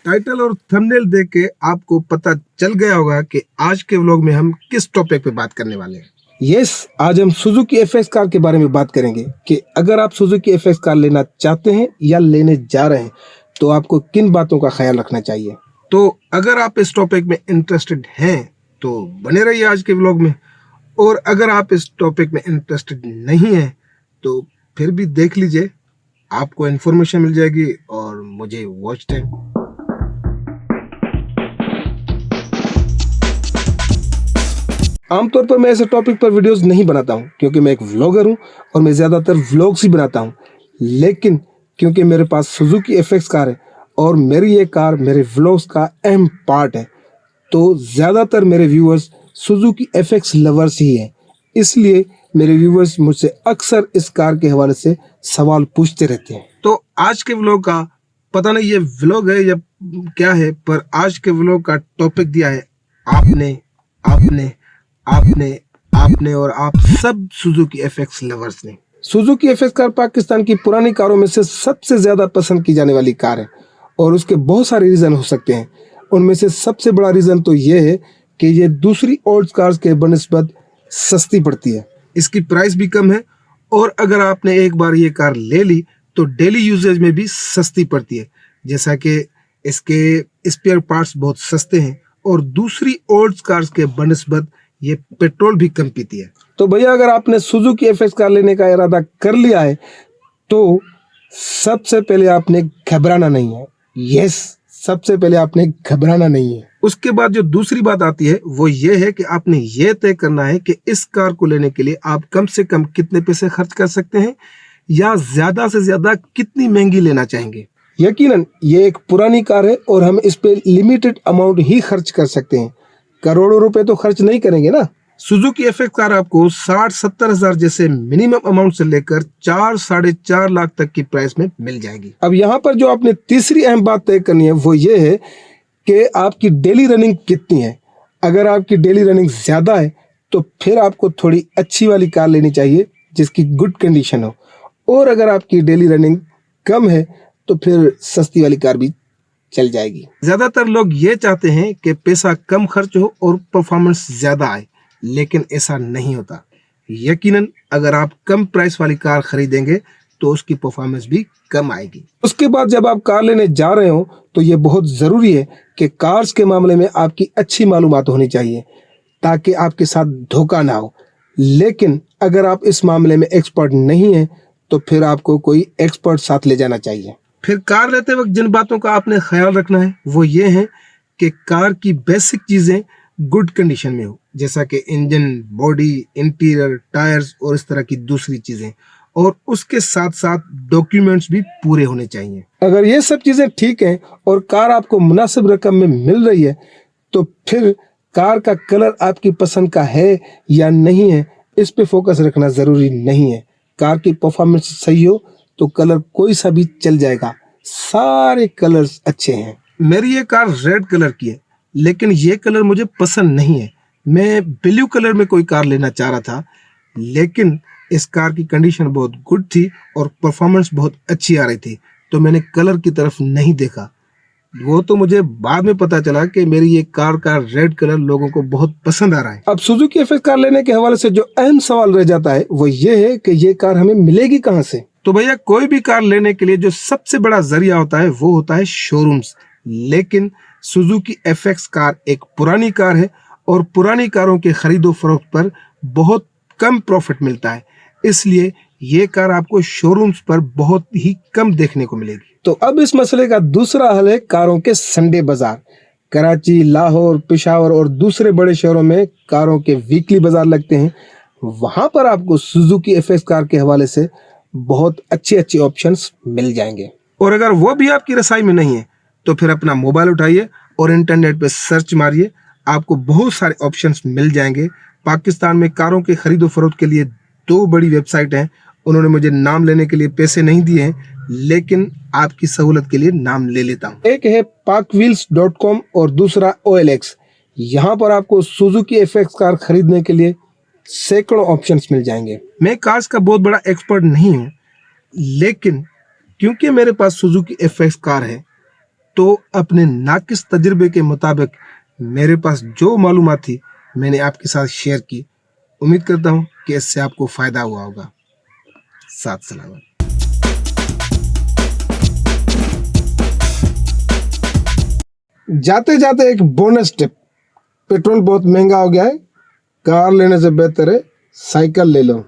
Title और thumbnail देख के आपको पता चल गया होगा कि आज के व्लॉग में हम किस टॉपिक पे बात करने वाले हैं। आज हम सुजुकी एफएक्स कार के बारे में बात करेंगे कि अगर आप सुजुकी एफएक्स कार लेना चाहते हैं या लेने जा रहे हैं तो आपको किन बातों का ख्याल रखना चाहिए। तो अगर आप इस टॉपिक में इंटरेस्टेड हैं तो बने रहिए आज के व्लॉग में, और अगर आप इस टॉपिक में इंटरेस्टेड नहीं हैं तो फिर भी देख लीजिए, आपको इन्फॉर्मेशन मिल जाएगी और मुझे वॉच टाइम। आमतौर पर मैं ऐसे टॉपिक पर वीडियोस नहीं बनाता हूं क्योंकि मैं एक व्लॉगर हूं और मैं ज़्यादातर व्लॉग्स ही बनाता हूं, लेकिन क्योंकि मेरे पास सुजुकी एफएक्स कार है और मेरी ये कार मेरे व्लॉग्स का अहम पार्ट है, तो ज़्यादातर मेरे व्यूअर्स सुजुकी एफएक्स लवर्स ही हैं। इसलिए मेरे व्यूअर्स मुझसे अक्सर इस कार के हवाले से सवाल पूछते रहते हैं। तो आज के व्लॉग का पता नहीं ये व्लॉग है या क्या है, पर आज के व्लॉग का टॉपिक दिया है आपने आपने आपने आपने और आप सब सुजुकी एफएक्स लवर्स ने। सुजुकी एफएक्स कार पाकिस्तान की पुरानी कारों में से सबसे ज़्यादा पसंद की जाने वाली कार है और उसके बहुत सारे रीज़न हो सकते हैं। उनमें से सबसे बड़ा रीज़न तो ये है कि ये दूसरी ओल्ड कार्स के बनिस्बत सस्ती पड़ती है, इसकी प्राइस भी कम है, और अगर आपने एक बार ये कार ले ली तो डेली यूजेज में भी सस्ती पड़ती है, जैसा कि इसके स्पेयर पार्ट्स बहुत सस्ते हैं और दूसरी ओल्ड कार्स के बनिस्बत ये पेट्रोल भी कम पीती है। तो भैया अगर आपने सुजुकी एफएक्स कार लेने का इरादा कर लिया है तो सबसे पहले आपने घबराना नहीं है। सबसे पहले आपने घबराना नहीं है। उसके बाद जो दूसरी बात आती है वो ये है कि आपने ये तय करना है कि इस कार को लेने के लिए आप कम से कम कितने पैसे खर्च कर सकते हैं या ज्यादा से ज्यादा कितनी महंगी लेना चाहेंगे। यकीनन ये एक पुरानी कार है और हम इस पे लिमिटेड अमाउंट ही खर्च कर सकते हैं, करोड़ों रुपए तो खर्च नहीं करेंगे ना। सुजुकी एफएक्स कार आपको 60-70 हजार जैसे मिनिमम अमाउंट से लेकर 4-4.5 लाख तक की प्राइस में मिल जाएगी। अब यहाँ पर जो आपने तीसरी अहम बात तय करनी है वो ये है कि आपकी डेली रनिंग कितनी है। अगर आपकी डेली रनिंग ज्यादा है तो फिर आपको थोड़ी अच्छी वाली कार लेनी चाहिए जिसकी गुड कंडीशन हो, और अगर आपकी डेली रनिंग कम है तो फिर सस्ती वाली कार भी चल जाएगी। ज्यादातर लोग ये चाहते हैं कि पैसा कम खर्च हो और परफॉर्मेंस ज्यादा आए, लेकिन ऐसा नहीं होता। यकीनन अगर आप कम प्राइस वाली कार खरीदेंगे तो उसकी परफॉर्मेंस भी कम आएगी। उसके बाद जब आप कार लेने जा रहे हो तो ये बहुत जरूरी है कि कार्स के मामले में आपकी अच्छी मालूमात होनी चाहिए ताकि आपके साथ धोखा ना हो। लेकिन अगर आप इस मामले में एक्सपर्ट नहीं है तो फिर आपको कोई एक्सपर्ट साथ ले जाना चाहिए। फिर कार लेते वक्त जिन बातों का आपने ख्याल रखना है वो ये है कि कार की बेसिक चीजें गुड कंडीशन में हो, जैसा कि इंजन, बॉडी, इंटीरियर, टायर्स और इस तरह की दूसरी चीजें, और उसके साथ साथ डॉक्यूमेंट्स भी पूरे होने चाहिए। अगर ये सब चीजें ठीक हैं और कार आपको मुनासिब रकम में मिल रही है तो फिर कार का कलर आपकी पसंद का है या नहीं है इस पे फोकस रखना जरूरी नहीं है। कार की परफॉर्मेंस सही हो तो कलर कोई सा भी चल जाएगा, सारे कलर्स अच्छे हैं। मेरी ये कार रेड कलर की है लेकिन ये कलर मुझे पसंद नहीं है। मैं ब्लू कलर में कोई कार लेना चाह रहा था, लेकिन इस कार की कंडीशन बहुत गुड थी और परफॉर्मेंस बहुत अच्छी आ रही थी, तो मैंने कलर की तरफ नहीं देखा। वो तो मुझे बाद में पता चला कि मेरी ये कार का रेड कलर लोगों को बहुत पसंद आ रहा है। अब सुजुकी एफएक्स कार लेने के हवाले से जो अहम सवाल रह जाता है वो ये है कि ये कार हमें मिलेगी कहाँ से। तो भैया कोई भी कार लेने के लिए जो सबसे बड़ा जरिया होता है वो होता है शोरूम्स, लेकिन सुजुकी एफएक्स कार एक पुरानी कार है और पुरानी कारों के खरीदो फरोख्त पर बहुत कम प्रॉफिट मिलता है, इसलिए ये कार आपको शोरूम्स पर बहुत ही कम देखने को मिलेगी। तो अब इस मसले का दूसरा हल है कारों के संडे बाजार। कराची, लाहौर, पेशावर और दूसरे बड़े शहरों में कारों के वीकली बाजार लगते हैं। वहां पर आपको सुजुकी एफएक्स कार के हवाले से बहुत अच्छे अच्छे ऑप्शंस मिल जाएंगे, और अगर वो भी आपकी रसाई में नहीं है तो फिर अपना मोबाइल उठाइए और इंटरनेट पे सर्च मारिए, आपको बहुत सारे ऑप्शंस मिल जाएंगे। पाकिस्तान में कारों के खरीदो फरोख्त के लिए 2 बड़ी वेबसाइट हैं, उन्होंने मुझे नाम लेने के लिए पैसे नहीं दिए हैं, लेकिन आपकी सहूलत के लिए नाम ले लेता हूँ। एक है parkwheels.com और दूसरा OLX। यहाँ पर आपको सुजुकी एफएक्स कार खरीदने के लिए सैकड़ों ऑप्शंस मिल जाएंगे। मैं कार्स का बहुत बड़ा एक्सपर्ट नहीं हूँ, लेकिन क्योंकि मेरे पास सुजुकी एफएक्स कार है तो अपने नाकिस तजुर्बे के मुताबिक मेरे पास जो मालूमात थी मैंने आपके साथ शेयर की। उम्मीद करता हूँ कि इससे आपको फ़ायदा हुआ होगा। साथ सलामत। जाते जाते एक बोनस टिप, पेट्रोल बहुत महंगा हो गया है, कार लेने से बेहतर है साइकिल ले लो।